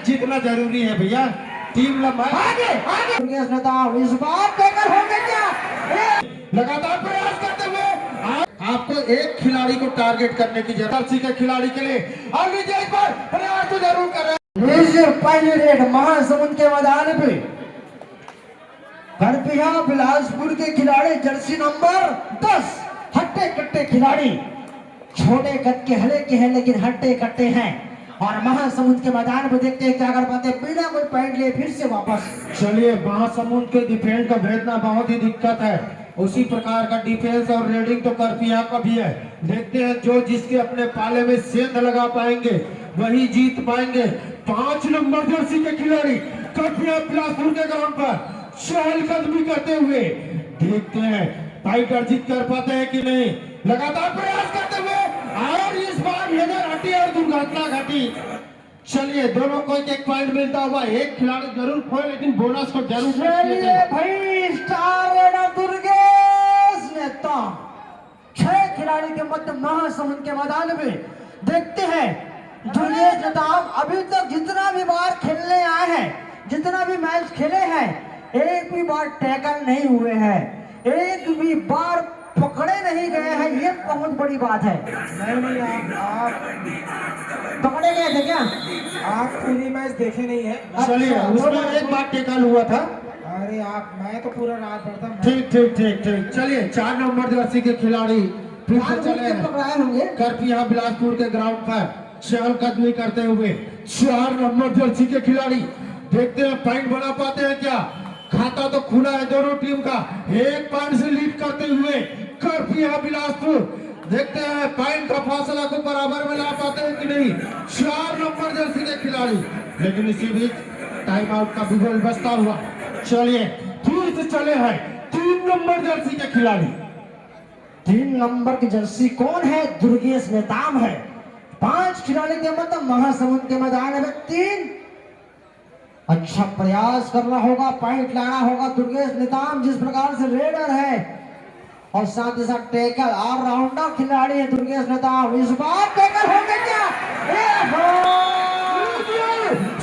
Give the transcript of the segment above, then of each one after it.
जीतना जरूरी है भैया। टीम लंबा आगे आगे इस बार टेकल होंगे क्या? लगातार प्रयास करते हुए आपको एक खिलाड़ी को टारगेट करने की जरूरत है। खिलाड़ी के लिए और विजय पर प्रयास तो जरूर कर रहे हैं। पहली रेड महासमुंद के मैदान पे करपिया बिलासपुर के खिलाड़ी जर्सी नंबर 10 हट्टे कट्टे खिलाड़ी, छोटे कद के हले हैं लेकिन हट्टे कट्टे हैं। और महासमुंद के मैदान में देखते हैं क्या कर पाते हैं, बिना कोई पॉइंट लिए फिर से वापस। चलिए, महासमुंद के डिफेंस का भेजना बहुत ही दिक्कत है। उसी प्रकार का डिफेंस और रेडिंग तो करपिया का भी है। देखते हैं जो जिसके अपने पाले में सेंध लगा पाएंगे वही जीत पाएंगे। 5 नंबर जर्सी के खिलाड़ी करपिया बिलासपुर के ग्राउंड पर चहलकदमी करते हुए देखते हैं फाइट अर्जित कर पाते हैं कि नहीं। लगातार प्रयास करते हुए और इस बार नजर हटी और दुर्घटना घटी। चलिए, दोनों को एक पॉइंट मिलता हुआ। एक खिलाड़ी जरूर खोए लेकिन बोनस को जरूर। चलिए भाई, स्टार दुर्गेश नेता 6 खिलाड़ी के मध्य महासमुंद के मैदान में देखते हैं दुर्गेश नेता अभी तक जितना भी बार खेलने आए हैं, जितना भी मैच खेले हैं, एक भी बार टैकल नहीं हुए हैं, एक भी बार पकड़े नहीं गए हैं। ये बहुत बड़ी बात है। नहीं, आप पकड़े गए थे क्या? आप पूरी मैच देखे नहीं है। चलिए, उसमें एक बार टैकल हुआ था। अरे मैं तो पूरा रात भर था। ठीक ठीक ठीक ठीक। चलिए, 4 नंबर जर्सी के खिलाड़ी फिर से चले पकड़ाए होंगे करपिया बिलासपुर के ग्राउंड पर चहलकदमी करते हुए। 4 नंबर जर्सी के खिलाड़ी देखते हैं पॉइंट बना पाते हैं क्या। खाता तो खुला है दोनों टीम का। 1 पॉइंट से लीड करते हुए करपिया बिलासपुर देखते हैं पॉइंट का फासला को बराबर में ला पाते हैं कि नहीं 4 नंबर जर्सी के खिलाड़ी। लेकिन इसी बीच टाइम आउट का विवरण बचता हुआ। चलिए, फिर से चले हैं 3 नंबर जर्सी के खिलाड़ी। 3 नंबर की जर्सी कौन है? दुर्गेश नेताम है। 5 खिलाड़ी के मतलब महासमुंद के मैदान में 3 अच्छा प्रयास करना होगा, पॉइंट लाना होगा। दुर्गेश नेताम जिस प्रकार से रेडर है और साथ ही साथ टैकल ऑलराउंडर खिलाड़ी है दुर्गेश नेताम। इस बार टैकल होंगे क्या?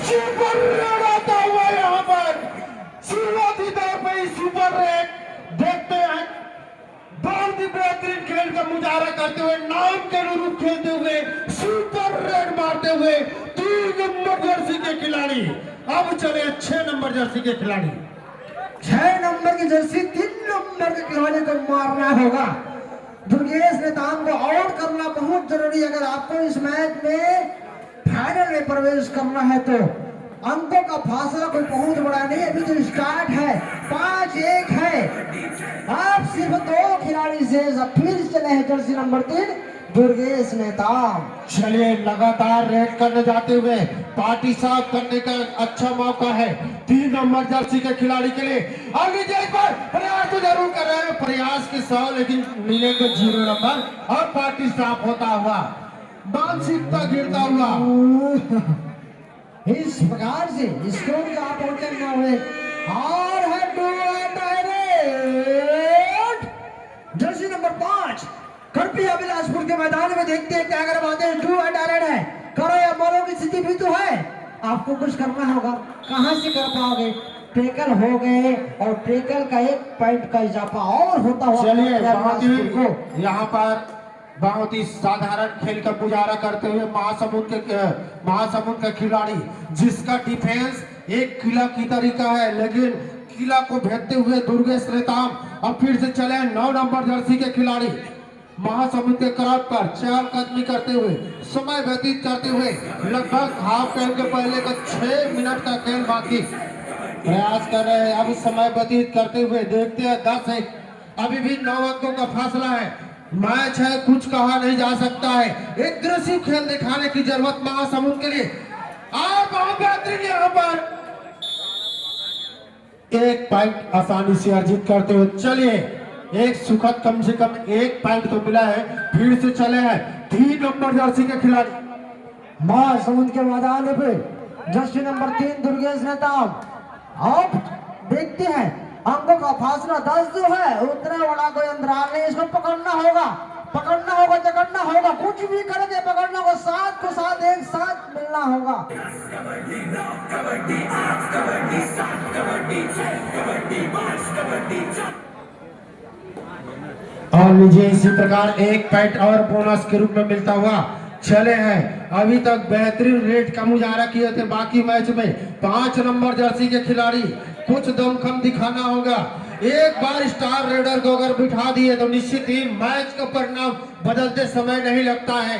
सुपर रेड आता हुआ यहाँ पर शुरुआती दौर पे ही सुपर रेड देखते हैं। बहुत ही बेहतरीन खेल का मुजाहरा करते हुए, नाम के अनुरूप खेलते हुए, सुपर रेड मारते हुए 3 नंबर जर्सी के खिलाड़ी। अब चले 6 नंबर जर्सी के खिलाड़ी। 6 नंबर की जर्सी 3 नंबर के खिलाड़ी को मारना होगा। दुर्गेश नेताम को आउट करना बहुत जरूरी है। अगर आपको इस मैच में फाइनल में प्रवेश करना है तो अंकों का फासला कोई बहुत बड़ा नहीं, अभी तो स्टार्ट है। 5-1 है। आप सिर्फ 2 खिलाड़ी से फिर चले हैं जर्सी नंबर 3 दुर्गेश नेताम। चलिए, लगातार रेड करने जाते हुए पार्टी साफ करने का अच्छा मौका है 3 नंबर जर्सी के खिलाड़ी के लिए। और विजय पर प्रयास तो जरूर कर रहे हैं, प्रयास के 100 लेकिन मिलेंगे 0 नंबर और पार्टी साफ होता हुआ, मानसिकता गिरता हुआ। इस प्रकार से स्कोर आप पहुंचेंगे हुए और है जर्सी नंबर 5 करपिया बिलासपुर के मैदान में देखते हैं क्या अगर बातें टू डायरेक्ट है। करो या मरो की स्थिति भी तो है, आपको कुछ करना होगा। कहां से कर पाओगे? टैकल हो गए और टैकल का 1 पॉइंट का इजाफा और होता हुआ। चलिए, यहाँ पर बहुत ही साधारण खेल का गुजारा करते हुए महासमुंद के खिलाड़ी जिसका डिफेंस एक किला की तरीका है, लेकिन किला को भेदते हुए दुर्गेश नेताम। अब फिर से चले 9 नंबर जर्सी के खिलाड़ी महासमुंद के क्राउड पर चहलकदमी करते हुए, समय व्यतीत करते हुए। लगभग हाफ टाइम के पहले का 6 मिनट का खेल बाकी, प्रयास कर रहे हैं अब समय व्यतीत करते हुए। देखते हैं 10-1, अभी भी 9 अंकों का फासला है। मैच है, कुछ कहा नहीं जा सकता है। एग्रेसिव खेल दिखाने की जरूरत महासमुंद के लिए। और बहुत बेहतरीन यहाँ पर 1 पॉइंट आसानी से अर्जित करते हुए। चलिए, एक सुखद कम से कम 1 पॉइंट तो मिला है। फिर से चले हैं 3 नंबर जर्सी के खिलाड़ी महासमुंद के मैदान पे जर्सी नंबर 3 दुर्गेश नेताम। अब देखते हैं अंकों का फासला 10 जो है उतना बड़ा कोई अंतराल नहीं, इसको पकड़ना होगा। पकड़ना होगा, जकड़ना होगा, कुछ भी करके पकड़ना होगा, साथ को साथ एक साथ मिलना होगा। और मुझे इसी प्रकार एक पॉइंट और बोनस के रूप में मिलता हुआ चले हैं। अभी तक बेहतरीन रेट का मुजाहरा किए थे। बाकी मैच में 5 नंबर जर्सी के खिलाड़ी कुछ दमखम दिखाना होगा। एक बार स्टार रेडर को अगर बिठा दिए तो निश्चित ही मैच का परिणाम बदलते समय नहीं लगता है।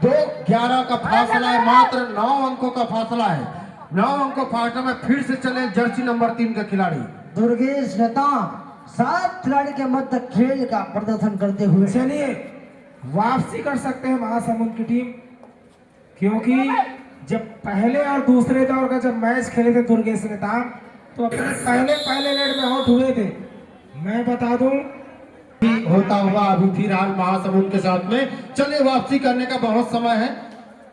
2-11 का फासला है, मात्र 9 अंकों का फासला है। 9 अंकों फासला में फिर से चले जर्सी नंबर 3 के खिलाड़ी दुर्गेश नेताम 7 खिलाड़ी के मध्य खेल का प्रदर्शन करते हुए चलिए वापसी कर सकते हैं महासमुंद की टीम, क्योंकि जब पहले और दूसरे दौर का जब मैच खेले थे दुर्गेश नेताम तो अपने पहले रेड में आउट हुए थे। मैं बता दूं होता हुआ अभी फिलहाल महासमुंद के साथ में चले वापसी करने का बहुत समय है।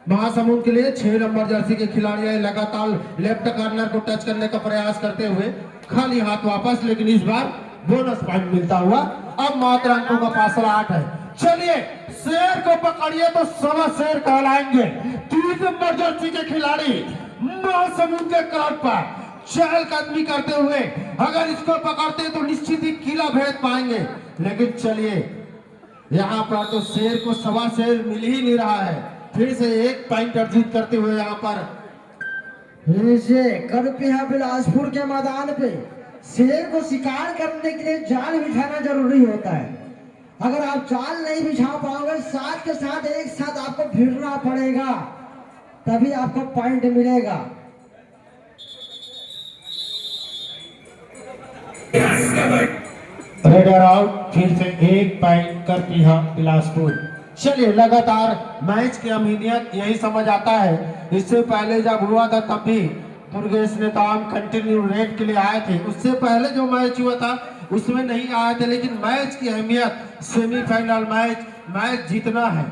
महासमुंद के लिए 6 नंबर जर्सी के खिलाड़ी है, लगातार लेफ्ट कॉर्नर को टच करने का प्रयास करते हुए खाली हाथ वापस, लेकिन इस बार बोनस पॉइंट मिलता हुआ। अब मात्र अंकों का फासला 8 है। चलिए शेर को पकड़िए तो सवा शेर कहलाएंगे। 3 नंबर जर्सी के खिलाड़ी महासमुंद के कार्ड पर चहलकदमी करते हुए अगर इसको पकड़ते तो निश्चित ही किला भेद पाएंगे, लेकिन चलिए यहाँ पर तो शेर को सवा शेर मिल ही नहीं रहा है। फिर से एक पॉइंट अर्जित करते हुए यहाँ पर करपिया बिलासपुर के मैदान पे शेर को शिकार करने के लिए जाल बिछाना जरूरी होता है। अगर आप जाल नहीं बिछा पाओगे, साथ के साथ एक साथ आपको भिड़ना पड़ेगा, तभी आपको पॉइंट मिलेगा। रेडर आउट, फिर से एक पॉइंट करपिया बिलासपुर। चलिए लगातार मैच की अहमियत यही समझ आता है। इससे पहले जब हुआ था तब भी दुर्गेश नेताम कंटिन्यू रेड के लिए आए थे। उससे पहले जो मैच हुआ था उसमें नहीं आए थे, लेकिन मैच की अहमियत सेमीफाइनल मैच जीतना है।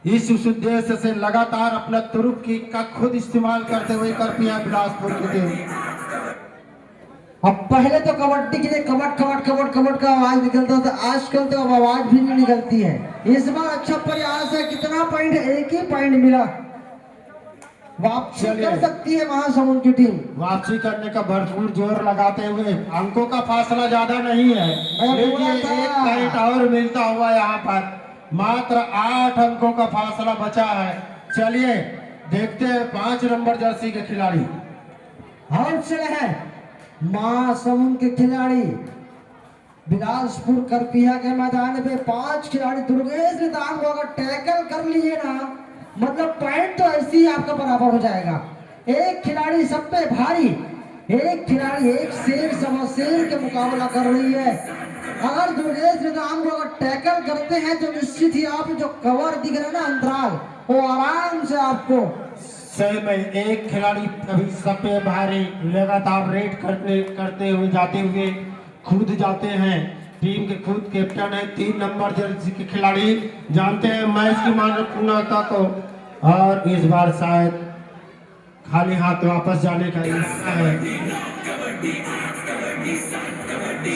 इस उद्देश्य से लगातार अपना तुरुप की का खुद इस्तेमाल करते हुए करपिया बिलासपुर की टीम। अब पहले तो कबड्डी के लिए कबट का आवाज निकलता था, आजकल तो अब आवाज भी नहीं निकलती है। इस बार अच्छा प्रयास है। कितना पॉइंट? एक ही पॉइंट मिला। वापसी कर सकती है महासमुंद की टीम। वापसी करने का भरपूर जोर लगाते हुए, अंकों का फासला ज्यादा नहीं है, लेकिन एक पॉइंट और मिलता हुआ यहाँ पर मात्र 8 अंकों का फासला बचा है। चलिए देखते हैं 5 नंबर जर्सी के खिलाड़ी और चले हैं महासमुंद के खिलाड़ी बिलासपुर करपिया के मैदान पे 5 खिलाड़ी। दुर्गेश नेताम को अगर टैकल कर लिए ना, मतलब पॉइंट तो ऐसे ही आपका बराबर हो जाएगा। एक खिलाड़ी सब पे भारी, एक खिलाड़ी एक शेर सवा शेर के मुकाबला कर रही है। अगर दुर्गेश नेताम को अगर टैकल करते हैं तो निश्चित ही आप जो कवर दिख रहा है ना अंतराल, वो आराम से आपको सही में एक खिलाड़ी अभी सब पे भारी लगातार रेड करते हुए जाते हुए खुद जाते हैं। टीम के खुद कैप्टन है 3 नंबर जर्सी के खिलाड़ी, जानते हैं मैच की मान्यता को, और इस बार शायद खाली हाथ वापस जाने का इरादा है।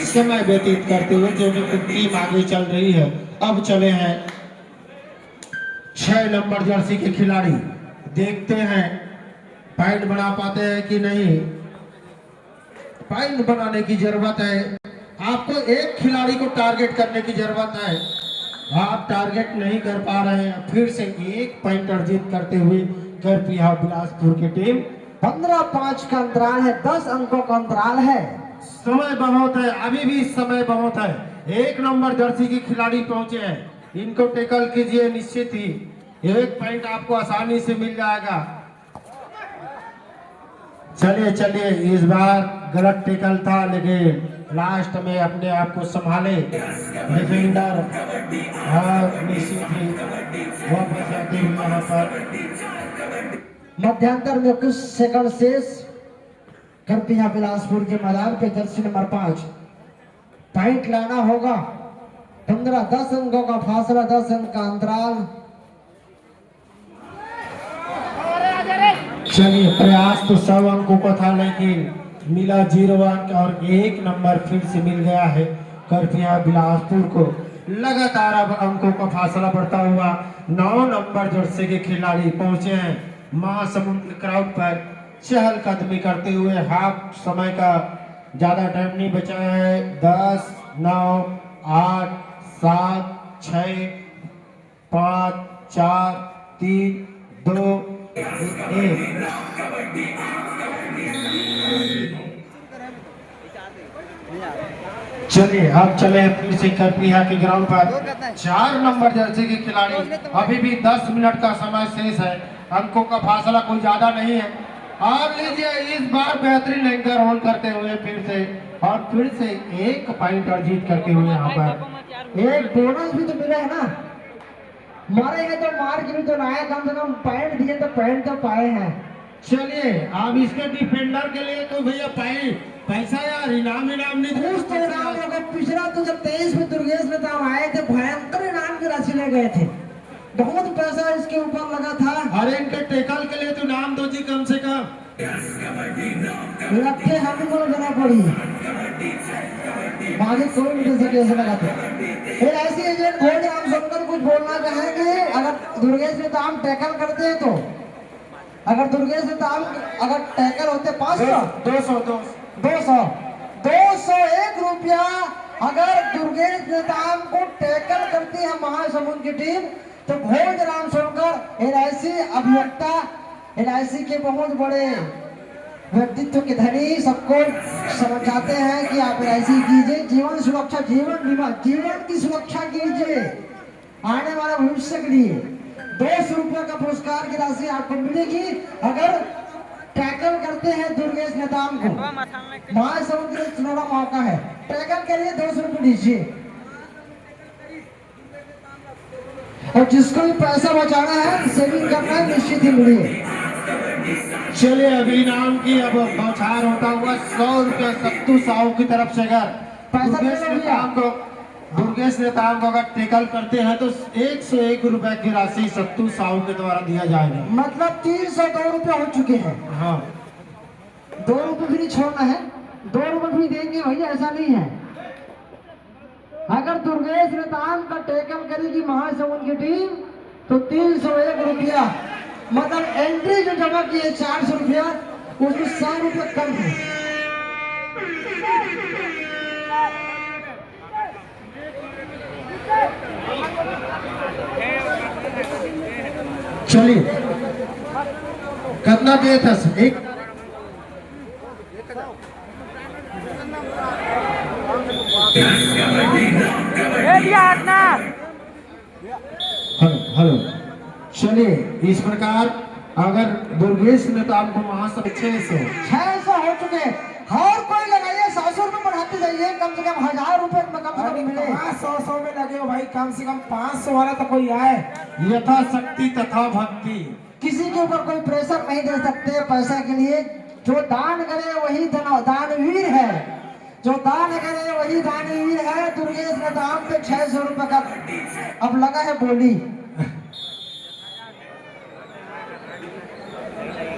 समय व्यतीत करते हुए जो टीम आगे चल रही है। अब चले हैं 6 नंबर जर्सी के खिलाड़ी, देखते हैं पॉइंट बना पाते हैं कि नहीं। पॉइंट बनाने की जरूरत है। आपको एक खिलाड़ी को टारगेट करने की जरूरत है, आप टारगेट नहीं कर पा रहे हैं। फिर से एक पॉइंट अर्जित करते हुए करपिया बिलासपुर की टीम 15-5 का अंतराल है, 10 अंकों का अंतराल है। समय बहुत है, अभी भी समय बहुत है। 1 नंबर जर्सी के खिलाड़ी पहुंचे हैं, इनको टैकल कीजिए, निश्चित ही एक पॉइंट आपको आसानी से मिल जाएगा। चलिए इस बार गलत टैकल था, लेकिन लास्ट में अपने आप को संभाले डिफेंडर और निश्चित ही वापस आते हुए यहाँ पर मध्यांतर में कुछ सेकंड शेष। करपिया बिलासपुर के मैदान पे जर्सी नंबर 5 पॉइंट लाना होगा। 15-10 अंकों का फासला, 10 अंक का अंतराल। चलिए प्रयास तो 100 अंकों का था, लेकिन मिला 0 अंक और 1 नंबर फिर से मिल गया है करपिया बिलासपुर को। लगातार अब अंकों का फासला बढ़ता हुआ 9 नंबर जर्सी के खिलाड़ी पहुंचे हैं महासमुंद के क्राउड पर चहलकदमी करते हुए। हाफ समय का ज्यादा टाइम नहीं बचा है। 10, 9, 8, 7, 6, 5, 4, 3, 2, 1। चलिए अब चले फिर से करपिया के ग्राउंड पर। 4 नंबर जर्सी के खिलाड़ी, अभी भी 10 मिनट का समय शेष है। अंकों का फासला कोई ज्यादा नहीं है। आप लीजिए इस बार बेहतरीन एंकर होल्ड करते हुए फिर से 1 पॉइंट अर्जित करते हुए यहाँ पर एक बोनस भी तो मिला है ना, मारेंगे तो मार के भी तो लाए, कम से कम पॉइंट दिए तो पॉइंट तो पाए हैं। चलिए अब इसके डिफेंडर के लिए तो भैया पैसा यार इनाम नहीं कुछ तो इनाम होगा। पिछला तो जब 23 में दुर्गेश नेताम आए थे, भयंकर इनाम की राशि ले गए थे, बहुत पैसा इसके ऊपर लगा था। अरे इनके टेकल के लिए तो नाम दो जी कम से कम। लगते हम को देना पड़ी, बाकी कोई नहीं दे सके ऐसा लगा था। फिर ऐसी एजेंट घोड़े हम सुनकर कुछ बोलना चाहेंगे। अगर दुर्गेश नेताम टैकल करते हैं तो, अगर दुर्गेश नेताम अगर टैकल होते 500 201 रुपया अगर दुर्गेश नेताम को टैकल करती है महासमुंद की टीम, तो भोजराम सोनकर LIC अभियंता, LIC के बहुत बड़े व्यक्तित्व के धनी, सबको समझाते हैं कि आप LIC कीजिए, जीवन सुरक्षा, जीवन बीमा, जीवन की सुरक्षा कीजिए आने वाले भविष्य के लिए। 200 रुपये का पुरस्कार की राशि आपको मिलेगी अगर टैकल करते हैं दुर्गेश नेताम को। महासमुंद के लिए सुनहरा मौका है, टैकल के लिए 200 रुपये दीजिए। और जिसको भी पैसा बचाना है, सेविंग करना है, निश्चित ही मिलिए। चलिए अभी इनाम की अब बौछार होता हुआ 100 रुपये सत्तू साहू की तरफ से अगर दुर्गेश नेताम को अगर टेकल करते हैं तो 101 रुपए की राशि सत्तू साहू के द्वारा दिया जाएगा। मतलब 302 रुपये हो चुके हैं। हाँ 2 रुपये भी नहीं छोड़ना है, 2 रुपये भी देंगे भैया, ऐसा नहीं है। अगर दुर्गेश नेताम का टैकल करेगी महासमुंद की टीम तो 301 रुपया, मतलब एंट्री जो जमा की है 400 रुपया, उसमें 100 रुपये कम है। चलिए कितना दिए था? एक हेलो। चलिए इस प्रकार अगर दुर्गेश नेताम को महासभा 600 हो चुके हैं। और कोई लगाइए, 700 रुपये बढ़ाते जाइए, कम से कम 1000 रुपये में कम से कम मिले। 100 में लगे हो भाई, कम से कम 500 वाला तो कोई आए। यथाशक्ति तथा भक्ति, किसी के ऊपर कोई प्रेशर नहीं दे सकते पैसा के लिए। जो दान करे वही दानवीर है, जो दान करे वही दानवीर है। दुर्गेश नेताम पे 600 रुपये का अब लगा है बोली।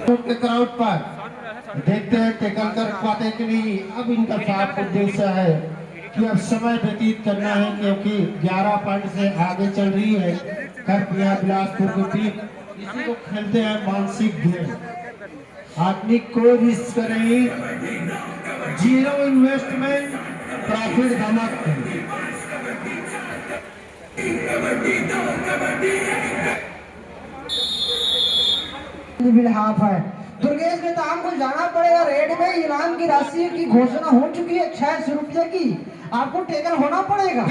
क्राउड पर देखते हैं टेकल कर पाते कि नहीं। अब इनका साफ उद्देश्य है कि अब समय व्यतीत करना है, क्योंकि 11 पॉइंट से आगे चल रही है करपिया बिलासपुर की टीम। इसी को खेलते हैं मानसिक गेम। आदमी कोई रिस्क नहीं, 0 इन्वेस्टमेंट, प्रॉफिट धमक। हाफ है। दुर्गेश नेताम को जाना पड़ेगा रेड में। इनाम की राशि की घोषणा हो चुकी है 600 रुपये की, आपको टेकल होना पड़ेगा।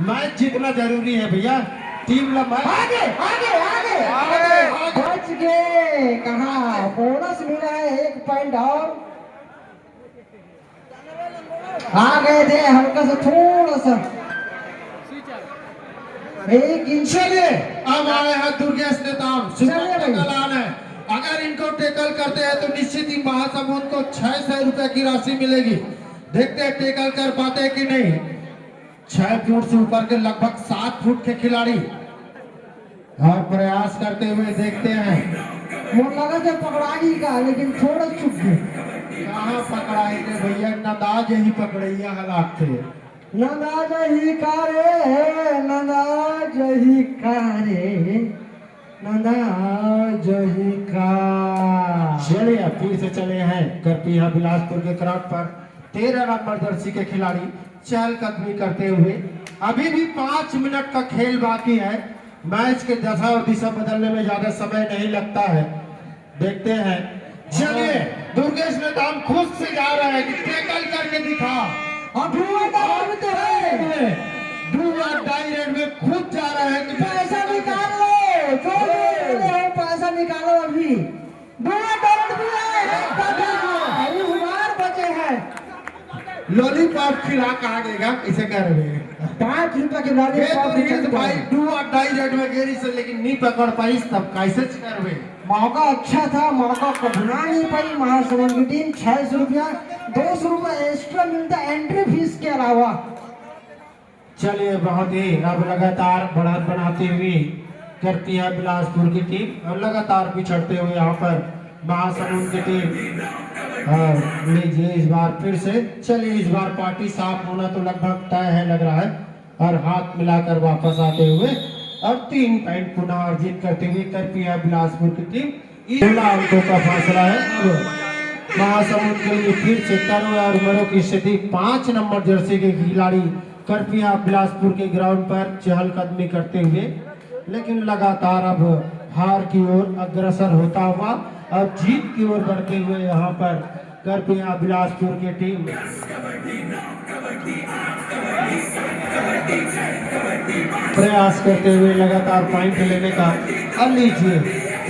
मैच जीतना जरूरी है भैया। टीम आगे आगे आगे आगे बच गए। कहाँ बोनस मिला है 1 पॉइंट और आ गए थे, हल्का सा थोड़ा सा 1 इंच। अब आए हैं दुर्गेश नेताम। चलिए भाई। है अगर इनको टेकल करते हैं तो निश्चित ही महासमुंद को 600 रुपए की राशि मिलेगी। देखते हैं टेकल कर पाते हैं कि नहीं। 6 फुट से ऊपर के लगभग 7 फुट के खिलाड़ी और प्रयास करते हुए देखते हैं। वो लगा था पकड़ाई का, लेकिन थोड़ा चुप गए। कहाँ पकड़ाई थे भैया, नदाज ही पकड़ैया हालात थे। नंदा जही कारे, नंदा जही कारे, नंदा जही का। चलिए फिर से चले हैं करपिया बिलासपुर के ग्राउंड पर 13 नंबर जर्सी के खिलाड़ी चहलकदमी करते हुए। अभी भी 5 मिनट का खेल बाकी है। मैच के दशा और दिशा बदलने में ज्यादा समय नहीं लगता है। देखते हैं। चलिए दुर्गेश ने दाम खुद से जा रहा है कि टैकल करके दिखा। अब तो है, डायरेक्ट में खुद जा रहा है कि पैसा निकाल लो, जो हो पैसा निकालो अभी। दूसरा टर्न भी है, अभी हुमार बचे हैं। लॉलीपॉप खिला कहा देगा इसे कर रहे हैं। 5 रुपए के लॉलीपॉप भाई डायरेक्ट में गेरी से लेकिन नहीं पकड़ पाई, तब कैसे कर रहे। मौका अच्छा था, मौका को भुला नहीं पाई महासमुंद की टीम। 600 रुपया, 200 रुपया एक्स्ट्रा मिलता एंट्री फीस के अलावा। चलिए बहुत ही अब लगातार बढ़त बनाते हुए करती है बिलासपुर की टीम और लगातार पिछड़ते हुए यहाँ पर महासमुंद की टीम। लीजिए इस बार फिर से। चलिए इस बार पार्टी साफ होना तो लगभग तय है लग रहा है। और हाथ मिलाकर वापस आते हुए और 3 पॉइंट पुनः अर्जित करते हुए करपिया बिलासपुर की टीम 16 अंकों का फासला है। अब महासमुंद के लिए फिर से तरो और मरो की स्थिति 5 नंबर जर्सी के खिलाड़ी करपिया बिलासपुर के ग्राउंड पर चहलकदमी करते हुए, लेकिन लगातार अब हार की ओर अग्रसर होता हुआ और जीत की ओर बढ़ते हुए यहाँ पर करपिया बिलासपुर की टीम प्रयास करते हुए लगातार पॉइंट लेने का। अब लीजिए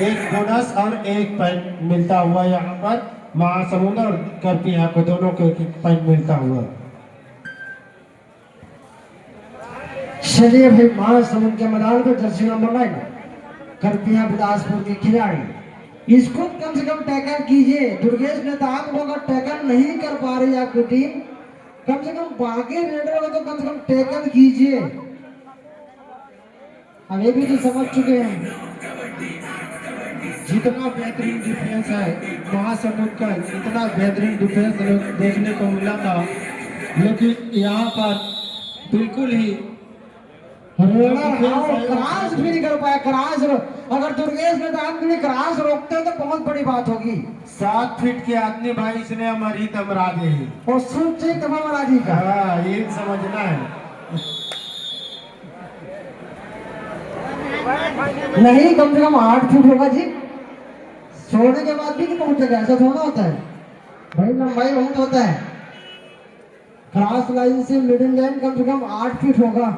एक बोनस और 1 पॉइंट मिलता हुआ यहाँ पर महासमुंद और करपिया को दोनों को 1 पॉइंट मिलता हुआ। चलिए भाई महासमुंद के मैदान पर जर्सी नंबर 9 करपिया बिलासपुर के खिलाड़ी, इसको कम से कम टैकल कीजिए। दुर्गेश नेताम को अगर टैकल नहीं कर पा रही आपकी टीम, कम से कम बाकी रेडर को तो कम से कम टैकल कीजिए। अभी भी तो समझ चुके हैं जितना बेहतरीन डिफेंस है महासमुंद का, इतना बेहतरीन डिफेंस देखने को मिला था, लेकिन यहाँ पर बिल्कुल ही क्रॉस भी नहीं कर पाया। क्रॉस अगर दुर्गेश नेताम के लिए क्रॉस रोकते तो बहुत बड़ी बात होगी। 7 फीट के आदमी भाई इसने हमारी तमराजे ही और सूट चाहिए तमाम राजी का। ये समझना है। नहीं कम से कम 8 फीट होगा जी। छोड़ने के बाद भी नहीं पहुंचेगा, ऐसा थोड़ा होता है भाई, लंबाई बहुत होता है। क्रॉस लाइन से मिडिल लाइन कम से कम 8 फीट होगा।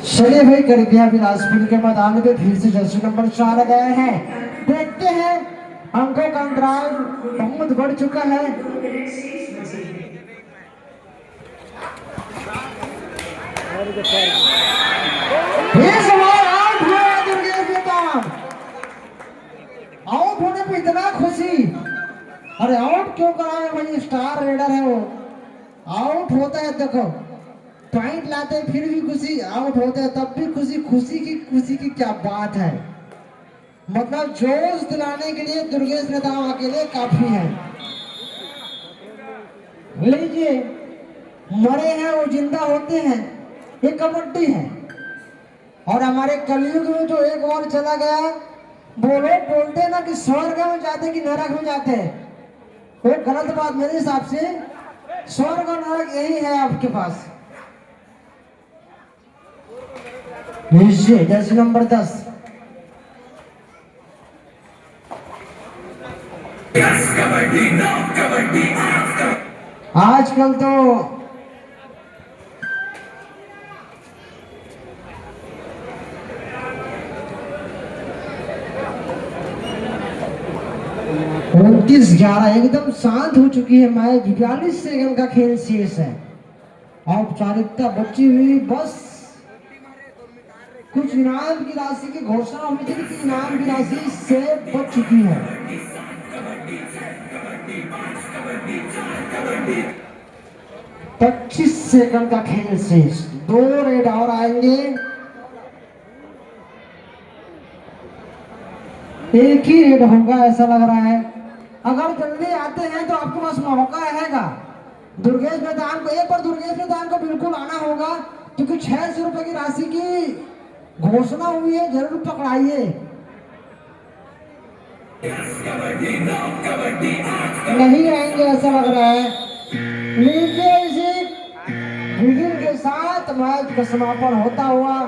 चलिए भाई करपिया बिलासपुर के मैदान पे फिर से जर्सी नंबर 4 गए हैं। देखते हैं, अंकों का अंतराल बहुत बढ़ चुका है। इस बार आउट हुआ दुर्गेश नेताम। आउट होने पे इतना खुशी, अरे आउट क्यों कराए भाई, स्टार रेडर है वो। आउट होता है देखो, पॉइंट लाते हैं फिर भी खुशी, आउट होते हैं तब भी खुशी। खुशी की क्या बात है। मतलब जोश दिलाने के लिए दुर्गेश नेताम अकेले काफी है। लीजिए, मरे हैं वो जिंदा होते हैं, ये कबड्डी है। और हमारे कलयुग में जो एक और चला गया, वो लोग बोलते ना कि स्वर्ग में जाते कि नरक में जाते हैं, वो गलत बात मेरे हिसाब से। स्वर्ग और नरक यही है आपके पास। जर्सी नंबर 10 आजकल तो उनतीस 11 एकदम शांत हो चुकी है मैच। 42 सेकंड का खेल शेष है। औपचारिकता बची हुई, बस कुछ इनाम की राशि की घोषणा हुई थी कि इनाम की राशि से बच चुकी है। 25 सेकंड का खेल शेष, 2 रेड और आएंगे। एक ही रेड होगा ऐसा लग रहा है। अगर जल्दी आते हैं तो आपके पास मौका रहेगा। दुर्गेश मैदान को एक बार दुर्गेश मैदान को बिल्कुल आना होगा, क्योंकि 600 रुपए की राशि की घोषणा हुई है, जरूर पकड़ाइए। नहीं आएंगे ऐसा लग रहा है। लीजिए इसी विगिल के साथ मैच का समापन होता हुआ